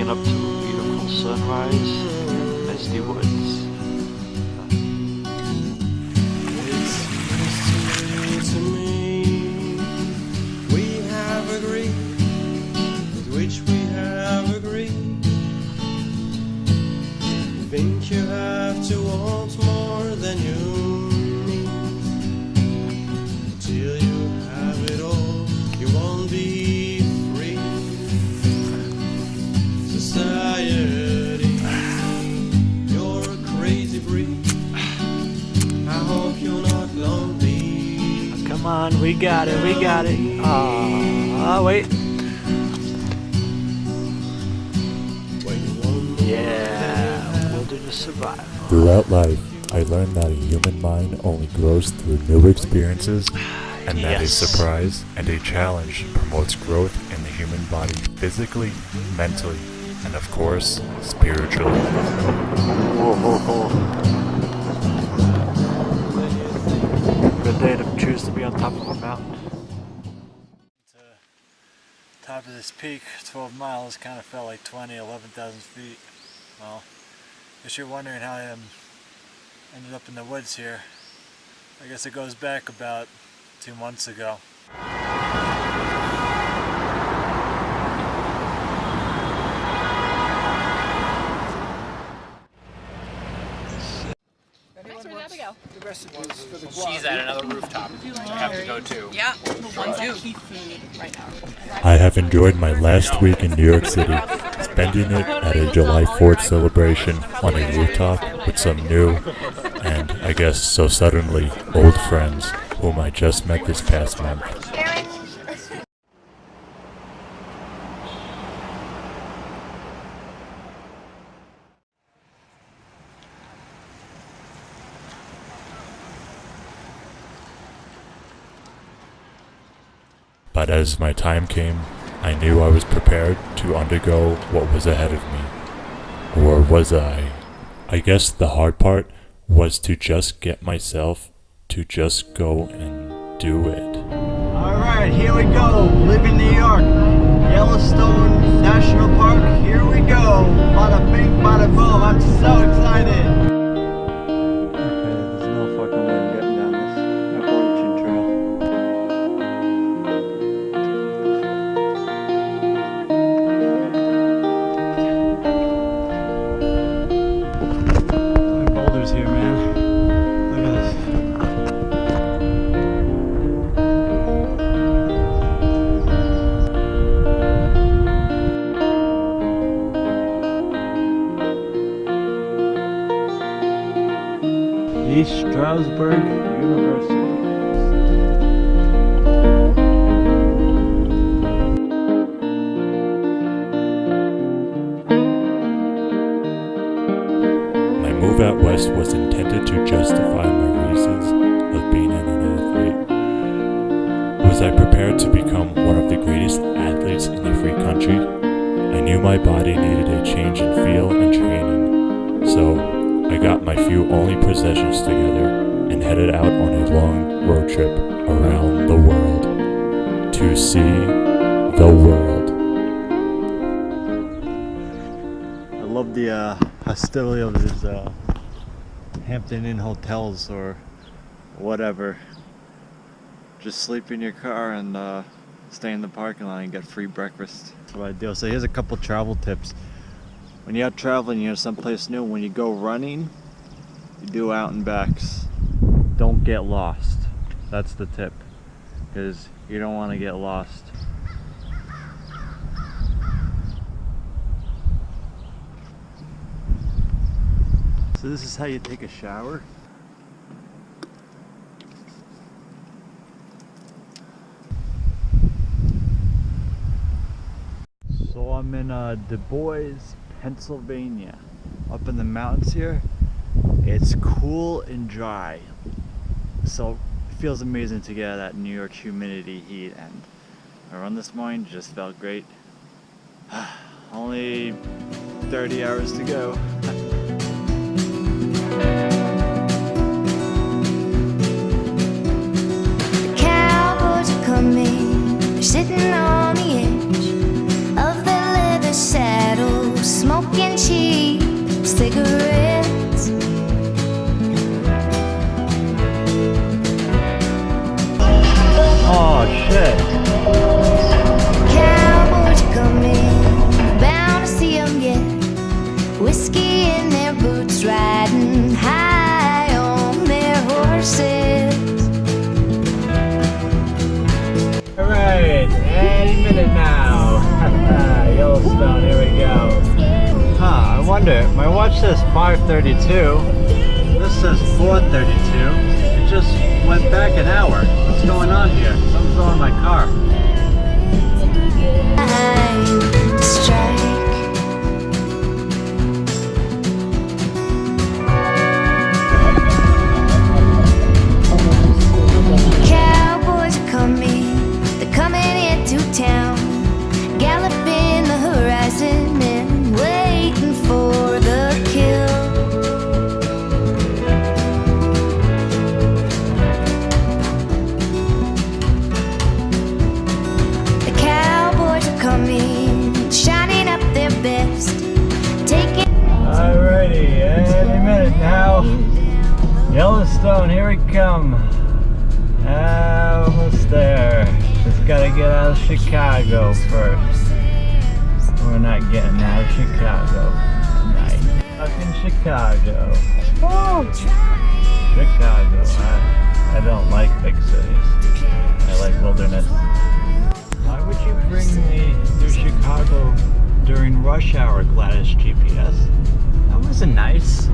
waking up to a beautiful sunrise in misty woods. It's to me, we have agreed, with which we have agreed. Think you have to want more than you need. Until you have it all, you won't be free. Society, you're a crazy breed. I hope you're not lonely. Come on, we got it, we got it. Oh, wait. Yeah, wilderness survival. Throughout life, I learned that a human mind only grows through new experiences, and that a surprise and a challenge promotes growth in the human body physically, mentally, and of course, spiritually. Good day to choose to be on top of a mountain. Top of this peak, 12 miles, kind of felt like 11,000 feet. Well, if you're wondering how I ended up in the woods here, I guess it goes back about 2 months ago. She's at another rooftop. I have to go too. Yeah, I have enjoyed my last week in New York City, spending it at a July 4th celebration on a rooftop with some new, and I guess so suddenly, old friends whom I just met this past month. But as my time came, I knew I was prepared to undergo what was ahead of me. Or was I? I guess the hard part was to just get myself to just go and do it. Alright, here we go. Live in New York. Yellowstone National Park. Here we go. Bada bing, bada boom. I'm so excited. There's no fucking way I'm getting down this Appalachian Trail. Boulders here, man. Look at this. East Stroudsburg University. My move out west was intended to justify my reasons of being an athlete. Was I prepared to become one of the greatest athletes in the free country? I knew my body needed a change in feel and training, so I got my few only possessions together and headed out on a long road trip around the world to see the world. I love the hostility of these Hampton Inn hotels or whatever. Just sleep in your car and stay in the parking lot and get free breakfast. That's what I do. So here's a couple travel tips. When you're out traveling, you're someplace new, when you go running, you do out and backs. Don't get lost. That's the tip, because you don't want to get lost. So this is how you take a shower. So I'm in Du Bois, Pennsylvania, up in the mountains here. It's cool and dry, so it feels amazing to get out of that New York humidity heat, and I run this morning, just felt great. Only 30 hours to go. The Cowboys are coming, they're sitting on the edge of their leather saddles, wonder, my watch says 5:32. This says 4:32. It just went back an hour. What's going on here? Something's wrong with my car. Time to strike. Cowboys are coming, they're coming into town, galloping the horizon and waiting for the kill. The Cowboys are coming, shining up their best, taking. Alrighty, any minute now. Yellowstone, here we come. Almost there. Just gotta get out of Chicago first. We're not getting out of Chicago tonight. Fucking Chicago. Woo! Chicago. I don't like big cities. I like wilderness. Why would you bring me through Chicago during rush hour, Gladys GPS? That wasn't nice.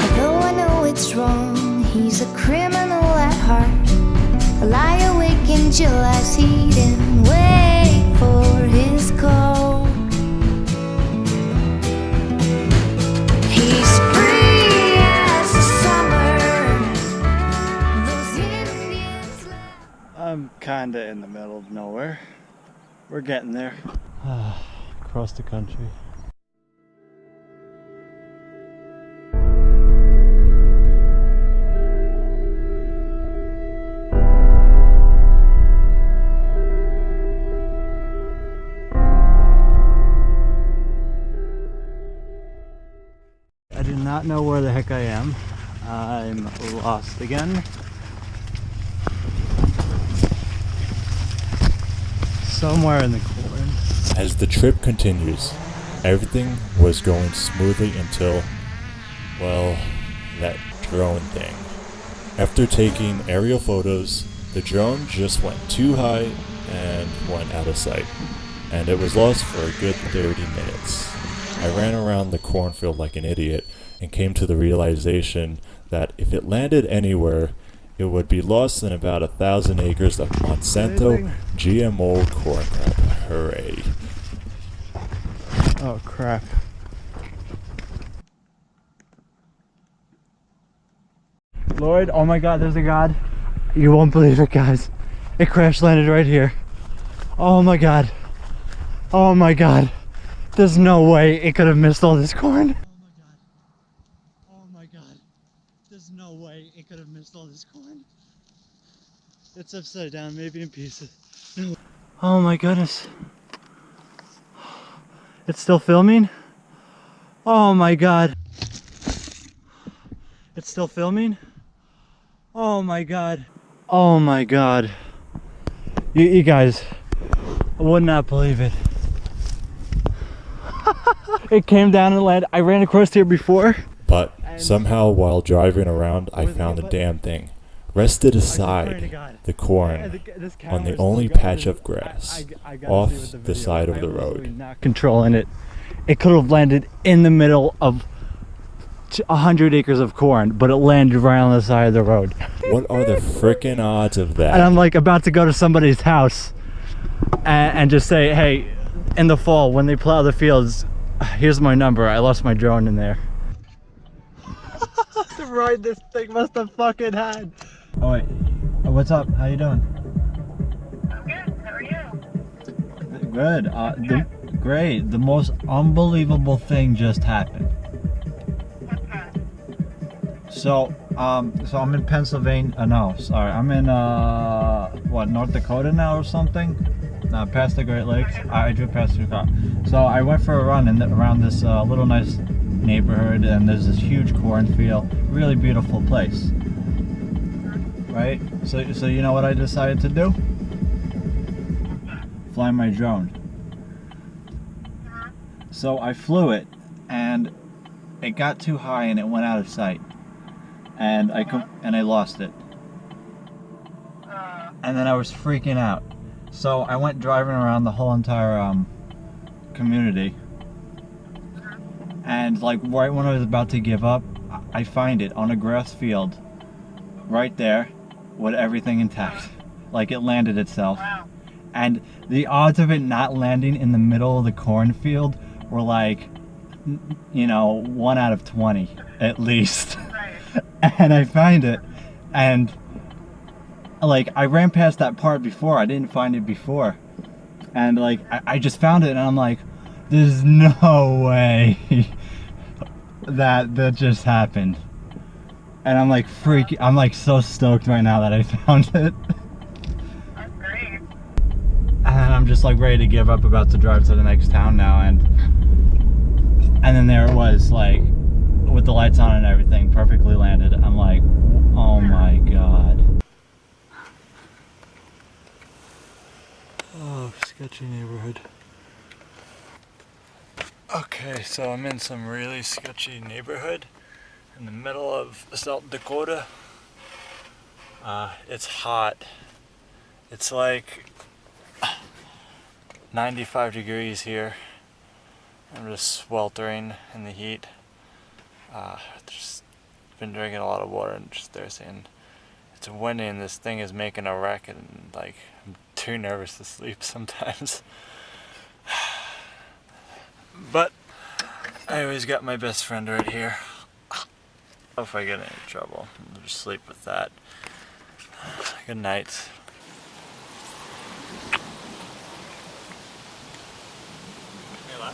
Although I know it's wrong, he's a criminal at heart. A lie awake in July's heat and wait for his call. He's free as the summer. Those Indians I'm kinda in the middle of nowhere. We're getting there. Across the country. I do not know where the heck I am. I'm lost again. Somewhere in the corn. As the trip continues, everything was going smoothly until, well, that drone thing. After taking aerial photos, the drone just went too high and went out of sight, and it was lost for a good 30 minutes. I ran around the cornfield like an idiot and came to the realization that if it landed anywhere, it would be lost in about 1,000 acres of Monsanto GMO corn crop. Hooray. Oh crap. Lord, oh my god, there's a god. You won't believe it, guys. It crash landed right here. Oh my god. Oh my god. There's no way it could have missed all this corn. Oh my god. There's no way it could have missed all this corn. It's upside down, maybe in pieces. No. Oh my goodness. It's still filming? Oh my god. It's still filming? Oh my god. Oh my god. You guys, I would not believe it. It came down and landed. I ran across here before. But somehow while driving around, I found the damn thing. Rested aside the corn on the only patch of grass off the side of the road. Not controlling it. It could have landed in the middle of 100 acres of corn, but it landed right on the side of the road. What are the frickin' odds of that? And I'm like about to go to somebody's house and just say, hey, in the fall when they plow the fields, here's my number. I lost my drone in there. The ride this thing must have fucking had. Oh wait, what's up? How you doing? I'm good. How are you? Good. Great. The most unbelievable thing just happened. What's that? So I'm in Pennsylvania. No, sorry, I'm in what, North Dakota now or something? Past the Great Lakes. I drove past your car. So I went for a run around this little nice neighborhood, and there's this huge cornfield. Really beautiful place. Right? So you know what I decided to do? Fly my drone. So I flew it, and it got too high and it went out of sight, and I lost it. And then I was freaking out. So I went driving around the whole entire community. And like right when I was about to give up, I find it on a grass field, right there, with everything intact. Like it landed itself. Wow. And the odds of it not landing in the middle of the cornfield were like, 1 out of 20 at least. Right. And I find it, and like I ran past that part before. I didn't find it before, and like I just found it, and I'm like, there's no way that just happened. And I'm like freaking, I'm like so stoked right now that I found it. That's great. And I'm just like ready to give up, about to drive to the next town now, and then there it was, like with the lights on and everything, perfectly landed. I'm like, oh my god. Oh, sketchy neighborhood. Okay, so I'm in some really sketchy neighborhood in the middle of South Dakota. It's hot. It's like 95 degrees here. I'm just sweltering in the heat. Just been drinking a lot of water and just thirsty, and it's windy and this thing is making a racket, and like I'm too nervous to sleep sometimes. But I always got my best friend right here. If I get in any trouble, I'll just sleep with that. Good night. Kayla.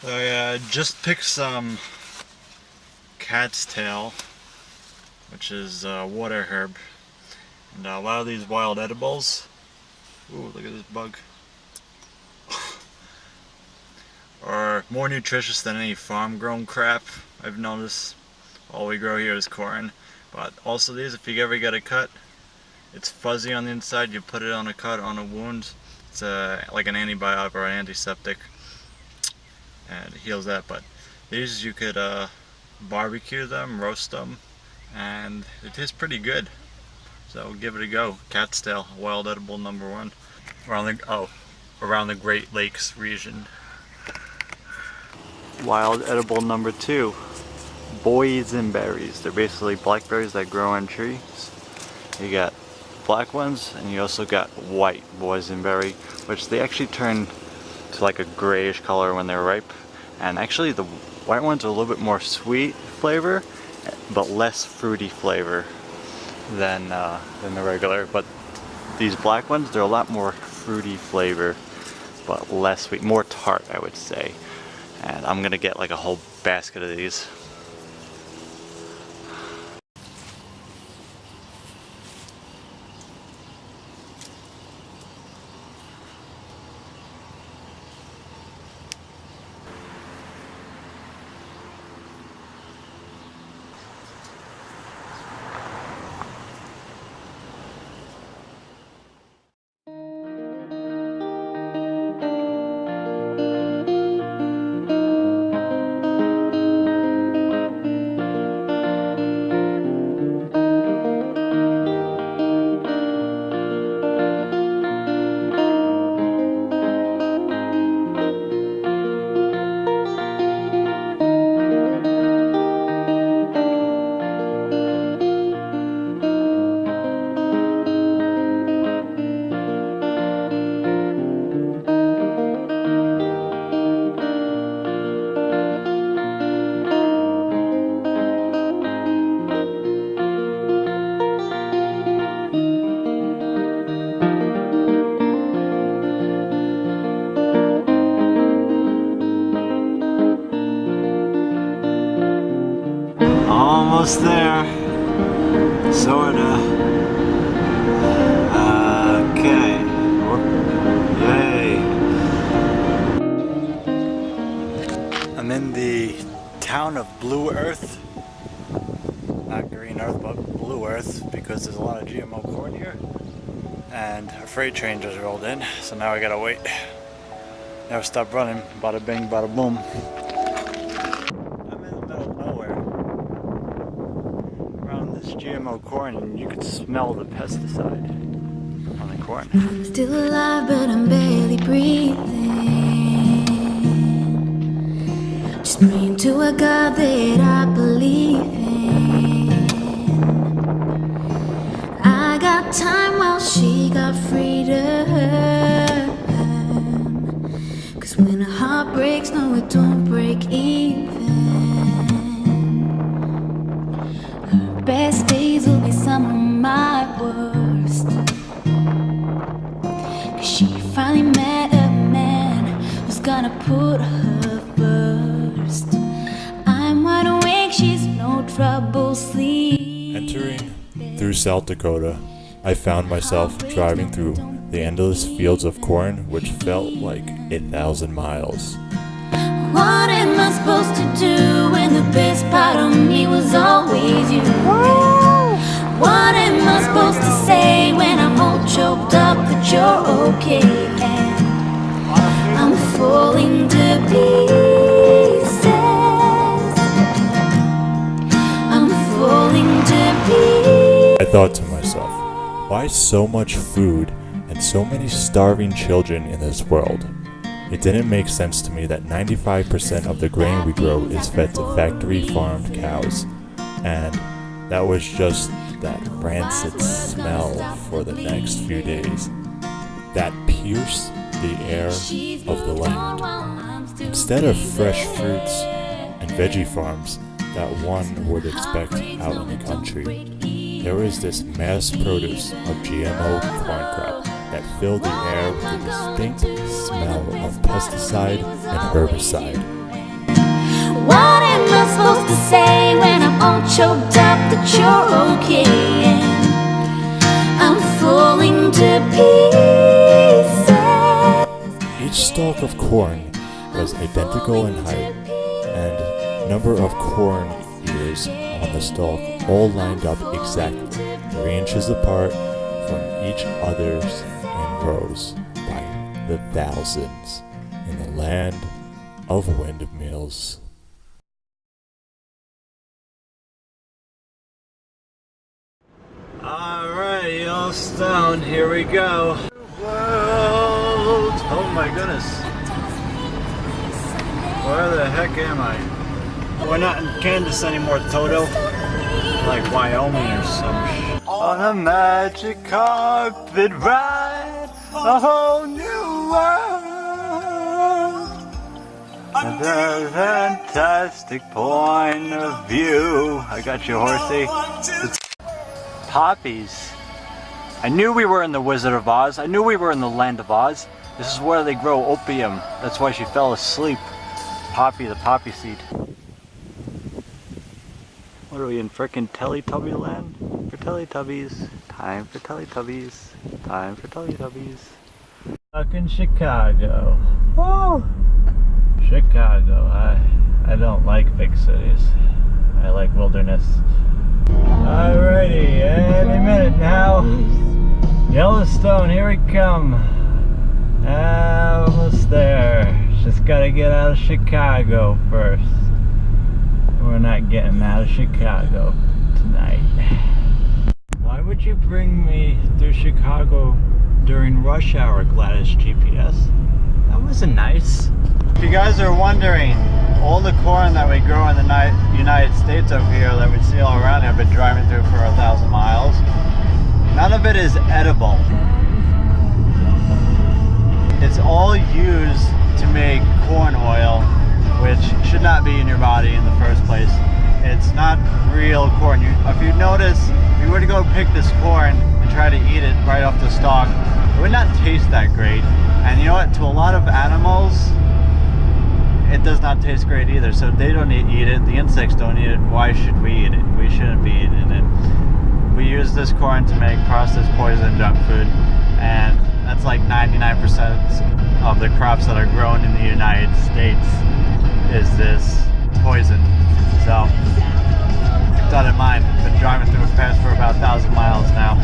I just picked some cat's tail, which is water herb, and a lot of these wild edibles. Ooh, look at this bug. Are more nutritious than any farm-grown crap, I've noticed. All we grow here is corn, but also these, if you ever get a cut, it's fuzzy on the inside. You put it on a cut, on a wound. It's like an antibiotic or an antiseptic, and it heals that. But these you could barbecue them, roast them, and it tastes pretty good. So give it a go. Cat's tail, wild edible #1 around the Great Lakes region. Wild edible #2, boysenberries. They're basically blackberries that grow on trees. You got black ones, and you also got white boysenberry, which they actually turn to like a grayish color when they're ripe. And actually the white ones are a little bit more sweet flavor, but less fruity flavor than the regular. But these black ones, they're a lot more fruity flavor, but less sweet, more tart, I would say. And I'm gonna get like a whole basket of these. almost there. Sorta. Okay. Yay. I'm in the town of Blue Earth. Not Green Earth, but Blue Earth, because there's a lot of GMO corn here. And a freight train just rolled in, so now I gotta wait. Never stop running. Bada bing, bada boom. I'm in the middle of nowhere. Around this GMO corn, and you can smell the pesticide on the corn. I'm still alive, but I'm barely breathing. Just praying to a God that I believe in. I got time while she got freedom. 'Cause when a heart breaks, no, it don't break even. Her best days will be some of my worst. 'Cause she finally met a man who's gonna put her first. I'm wide awake, she's no trouble sleeping. Entering through South Dakota, I found myself driving through the endless fields of corn, which felt like 1,000 miles. What am I supposed to do when the best part of me was always you? What am I supposed to say when I'm all choked up that you're okay? And I'm falling to pieces. I'm falling to pieces. I thought to myself, why so much food and so many starving children in this world? It didn't make sense to me that 95% of the grain we grow is fed to factory-farmed cows, and that was just that rancid smell for the next few days that pierced the air of the land. Instead of fresh fruits and veggie farms that one would expect out in the country, there was this mass produce of GMO corn crop that filled the air with a distinct smell of pesticide and herbicide. What am I supposed to say when I'm all choked up that you're okay? And I'm falling to pieces. Each stalk of corn was identical in height, and number of corn ears on the stalk all lined up exactly 3 inches apart from each other's in rows by the thousands in the land of windmills. Alright, Yellowstone, here we go. World! Oh my goodness. Where the heck am I? We're not in Kansas anymore, Toto. Like Wyoming or some shit. On a magic carpet ride, a whole new world. And a fantastic point of view. I got you, horsey. It's poppies. I knew we were in the Wizard of Oz. I knew we were in the land of Oz. This is where they grow opium. That's why she fell asleep. Poppy, the poppy seed. What are we in frickin' Teletubby land? For Teletubbies. Time for Teletubbies. Time for Teletubbies. Fucking Chicago. Woo! Chicago. I don't like big cities. I like wilderness. Alrighty, any minute now. Yellowstone, here we come. Almost there. Just gotta get out of Chicago first. We're not getting out of Chicago tonight. Why would you bring me through Chicago during rush hour, Gladys GPS? That wasn't nice. If you guys are wondering, all the corn that we grow in the United States over here that we see all around here, I've been driving through for 1,000 miles. None of it is edible. It's all used to make corn oil, which should not be in your body in the first place. It's not real corn. If you notice, if you were to go pick this corn and try to eat it right off the stalk, it would not taste that great. And you know what? To a lot of animals, it does not taste great either. So they don't eat it, the insects don't eat it, why should we eat it? We shouldn't be eating it. We use this corn to make processed poison junk food, and that's like 99% of the crops that are grown in the United States is this poison. So keep that in mind. I've been driving through a pass for about 1,000 miles now.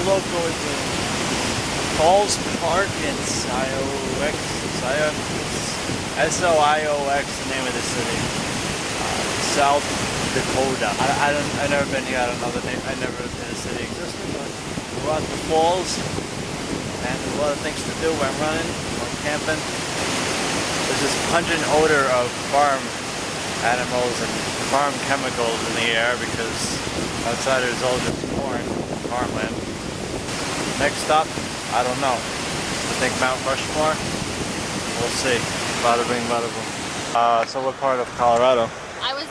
Loco is in Falls Park in Soiox, S-O-I-O-X, the name of the city, South Dakota. I've never been here. I don't know the name. I've never been in a city existing, but we're at the falls, and there's a lot of things to do when running, when camping. There's this pungent odor of farm animals and farm chemicals in the air because outside there's all this corn, farmland. Next stop, I don't know. I think Mount Rushmore. We'll see. Bada bing, bada boom. So what part of Colorado? I was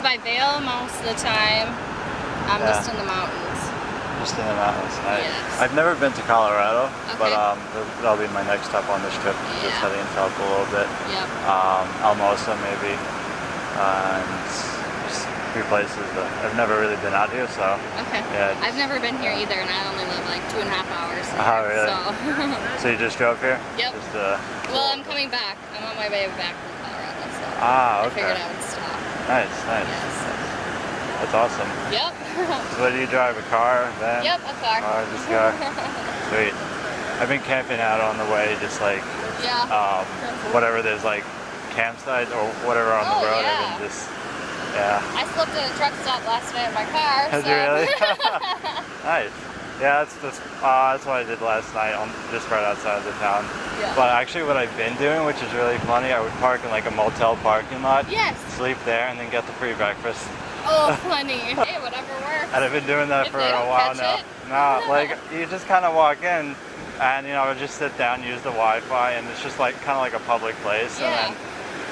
by Vail most of the time. I'm just in the mountains. Just in the mountains. Yes. I've never been to Colorado, but Okay. that'll be my next stop on this trip. Just Yeah. heading south a little bit. Yep. Almosa maybe, and just a few places. I've never really been out here, so Okay. yeah. I've never been here either, and I only live like 2.5 hours. Oh, really? So. So you just drove here? Yep. Just, Well, I'm coming back. I'm on my way back from Colorado, so Ah, I okay. figured I would stop. Nice, nice. Yes. That's awesome. Yep. So what do you drive? A car, van? Yep, a car. Car, just car. Sweet. I've been camping out on the way, just like Yeah. whatever there's like campsites or whatever on the road. Yeah. I've been just I slept at a truck stop last night in my car. Has so. you really? Nice. Yeah, that's what I did last night, just right outside of the town. Yeah. But actually, what I've been doing, which is really funny, I would park in like a motel parking lot, Yes. sleep there, and then get the free breakfast. Oh, funny. Hey, whatever works. And I've been doing that If for they a don't while catch now. it. No, like you just kind of walk in, and just sit down, use the Wi-Fi, and it's just like kind of like a public place. Yeah. And then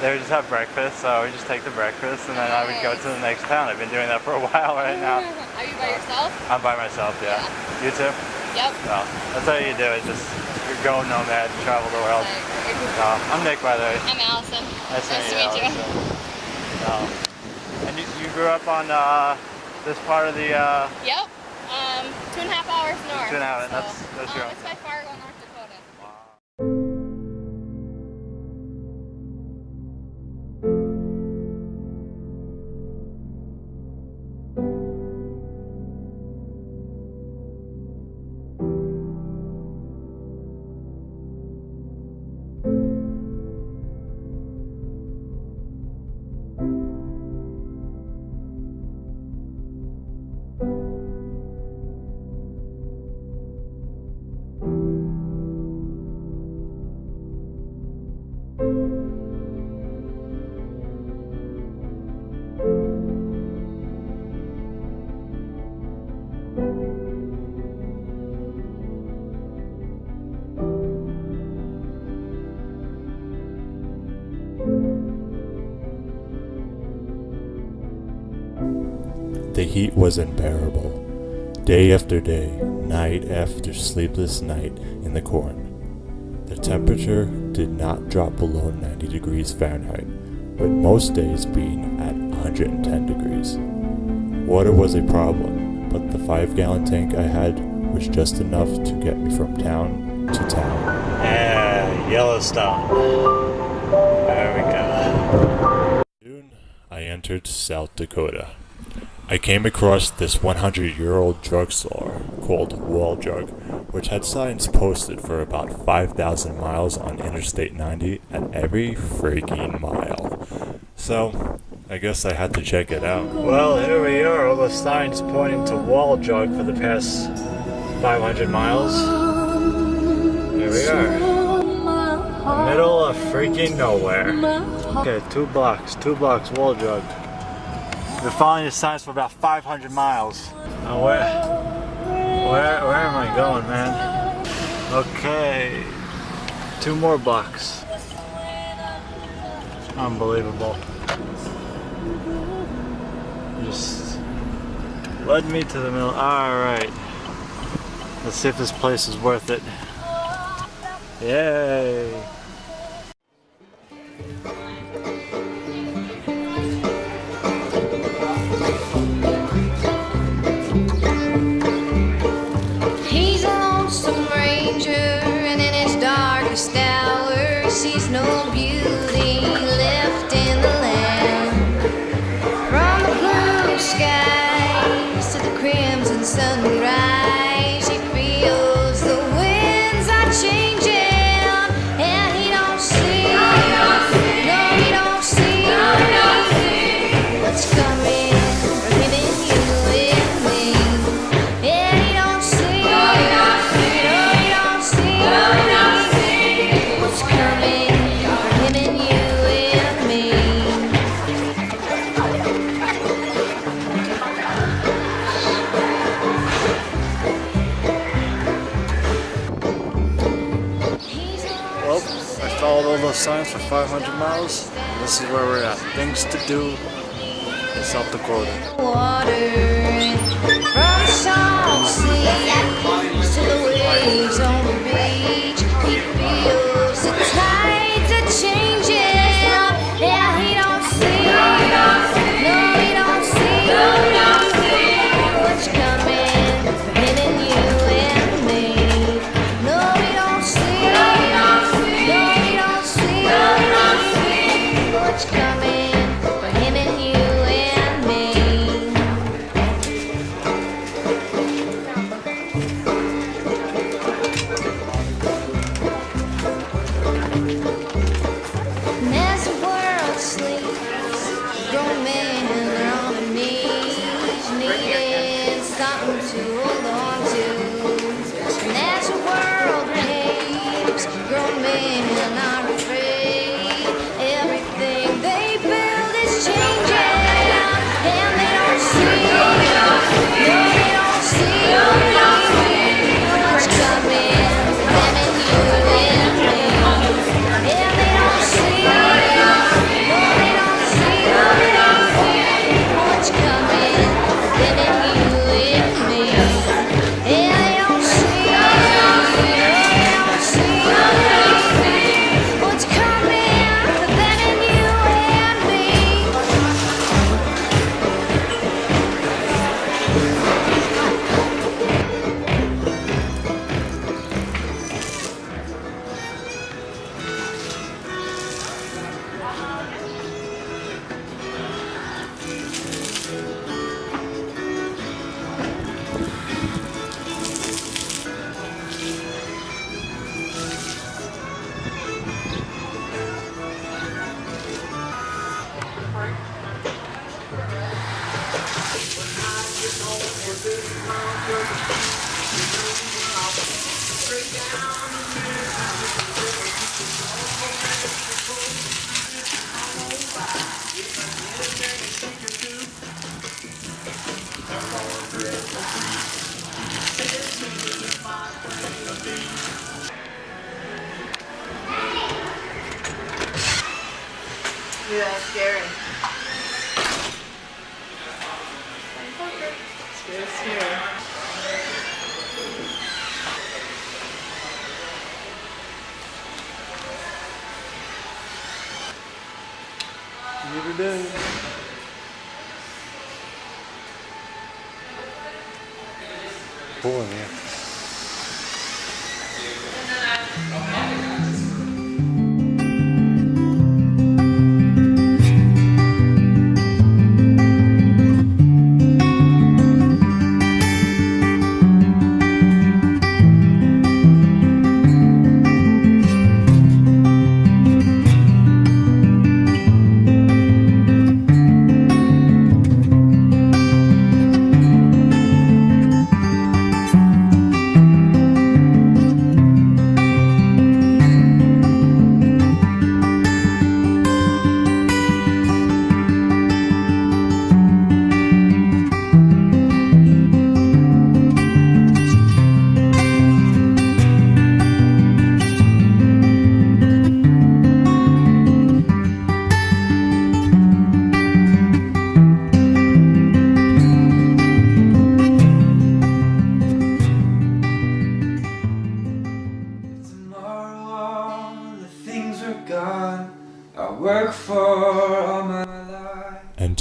they would just have breakfast, so we just take the breakfast, and then I would go to the next town. I've been doing that for a while right now. Are you by yourself? I'm by myself, yeah. You too? Yep. No, that's how you do it. Just go nomad, travel the world. No, I'm Nick, by the way. I'm Allison. Nice to meet you. Allison. No. And you grew up on this part of the. Yep. 2.5 hours north. 2.5. So, That's your. it's by Fargo, North Dakota. The heat was unbearable. Day after day, night after sleepless night in the corn. The temperature did not drop below 90 degrees Fahrenheit, with most days being at 110 degrees. Water was a problem, but the 5-gallon tank I had was just enough to get me from town to town. Yeah, Yellowstone. There we go. Soon, I entered South Dakota. I came across this 100-year-old drugstore called Woll Drug, which had signs posted for about 5,000 miles on Interstate 90 at every freaking mile. So, I guess I had to check it out. Well, here we are. All the signs pointing to Woll Drug for the past 500 miles. Here we are. Middle of freaking nowhere. Okay, 2 blocks, Woll Drug. We're following the signs for about 500 miles. Now where am I going, man? Okay, 2 more blocks. Unbelievable. Just led me to the middle. Alright. Let's see if this place is worth it. Yay! He's a lonesome ranger, and in his darkest hour sees no beauty left in the land. From the blue skies to the crimson sunrise, he feels the winds are changing, and he don't see, no, he don't see what's coming for him and you and me. And he don't see, no, he don't see what's coming for him and you and me. Well, I followed all those signs for 500 miles. This is where we're at. Things to do in South Dakota. Water from the salt seas to the waves on the beach, he feels the tides are changing. Yeah, he don't see, no, he don't see what's coming for him and you and me. No, he don't see, no, he don't see what's coming for him and you and me. And as the world sleeps, grown men are on their knees, needing something to hold on to. And as the world behaves, grown men are afraid. Everything they build is changing, and they don't see, no, they don't see what's coming for them and you and me. And they don't see, no, they don't see what's coming for them and you and me. And they don't see, no, they don't see what's coming for them and you and me. Yeah, scary. Scary. Never did. Cool in here.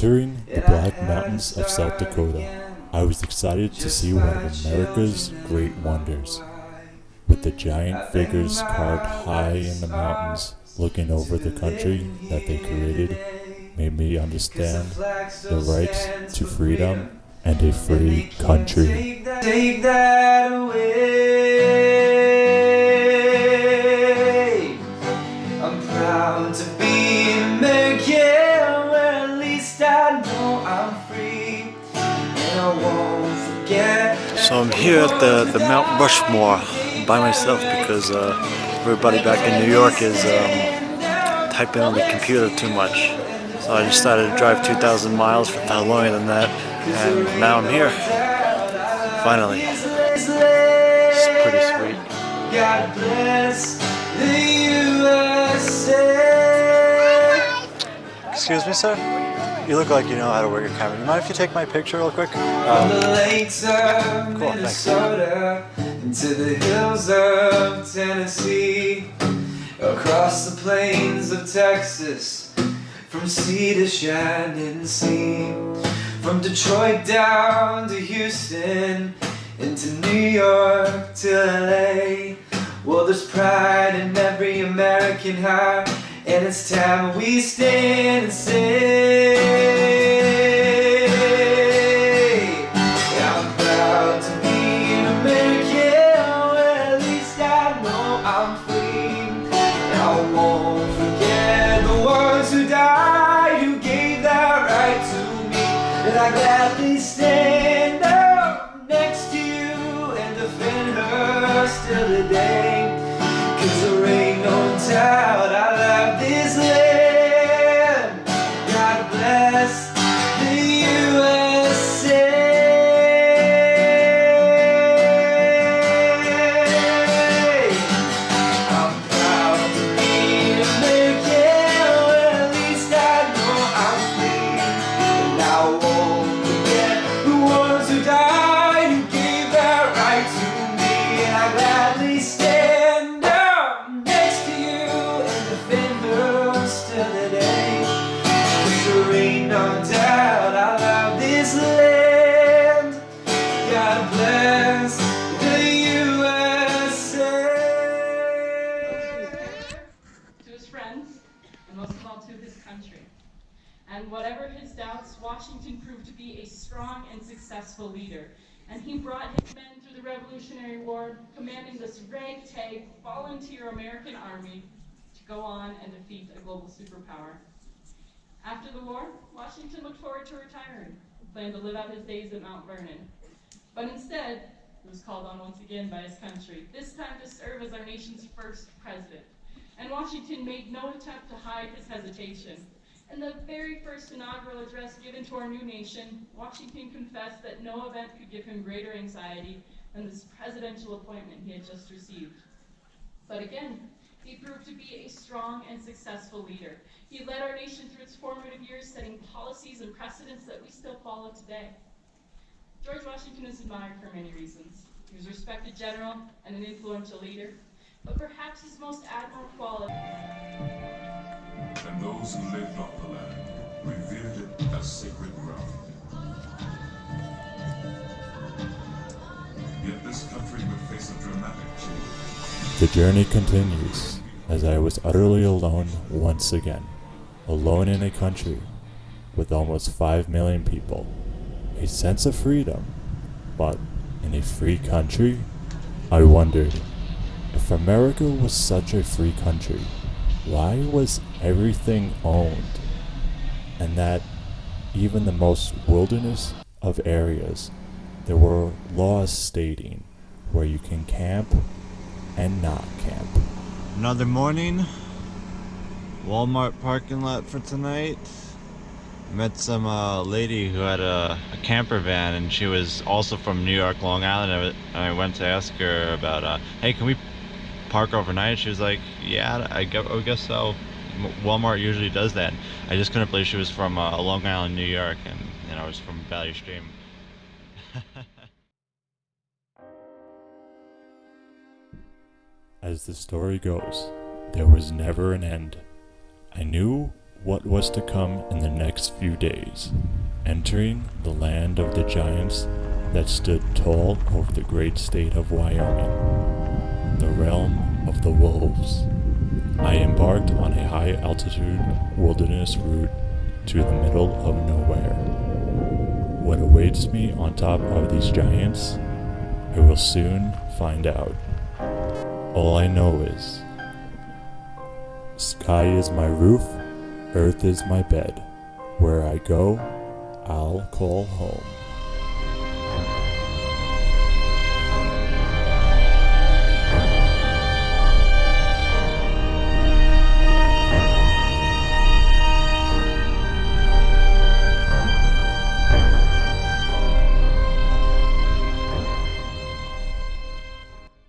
Entering the Black Mountains of South Dakota, I was excited to see one of America's great wonders. With the giant figures carved high in the mountains, looking over the country that they created, made me understand the rights to freedom and a free country. Take that away. I'm proud to be an American, where at least I know I'm free, and I won't forget. So I'm here at the Mount Rushmore by myself because everybody back in New York is typing on the computer too much. So I just started to drive 2,000 miles for far longer than that, and now I'm here. Finally. It's pretty sweet. God bless the USA. Excuse me, sir? You look like you know how to work a camera. You mind if you take my picture real quick? From the lakes of Cool, thanks. Minnesota into the hills of Tennessee, across the plains of Texas, from sea to shining sea, from Detroit down to Houston, into New York to LA. Well, there's pride in every American heart, and it's time we stand and say, I'm proud to be an American, where at least I know I'm free. And I won't forget the ones who died, who gave that right to me. And I gladly stand up next to you and defend her still today. 'Cause there ain't no doubt I love this land. God bless the USA. I'm proud to be an American, where at least I know I'm free. And I won't forget the ones who died, who gave that right to me. And I gladly stand up next to you and defend her still today. 'Cause there ain't no doubt I love this land. God bless the USA. To his friends, and most of all to his country. And whatever his doubts, Washington proved to be a strong and successful leader. And he brought his men through the Revolutionary War, commanding this ragtag volunteer American army to go on and defeat a global superpower. After the war, Washington looked forward to retiring, planned to live out his days at Mount Vernon. But instead, he was called on once again by his country, this time to serve as our nation's first president. And Washington made no attempt to hide his hesitation. In the very first inaugural address given to our new nation, Washington confessed that no event could give him greater anxiety than this presidential appointment he had just received. But again, he proved to be a strong and successful leader. He led our nation through its formative years, setting policies and precedents that we still follow today. George Washington is admired for many reasons. He was a respected general and an influential leader, but perhaps his most admirable quality. And those who lived off the land revered it as sacred ground. Yet this country would face a dramatic change. The journey continues as I was utterly alone once again, alone in a country with almost 5 million people, a sense of freedom, but in a free country? I wondered, if America was such a free country, why was everything owned? And that even the most wilderness of areas, there were laws stating where you can camp and not camp. Another morning, Walmart parking lot for tonight. Met some lady who had a camper van, and she was also from New York, Long Island. And I went to ask her about, hey, can we park overnight? She was like, yeah, I guess so. Walmart usually does that. I just couldn't believe she was from Long Island, New York, and I was from Valley Stream. As the story goes, there was never an end. I knew what was to come in the next few days, entering the land of the giants that stood tall over the great state of Wyoming, the realm of the wolves. I embarked on a high-altitude wilderness route to the middle of nowhere. What awaits me on top of these giants, I will soon find out. All I know is, sky is my roof, earth is my bed. Where I go, I'll call home.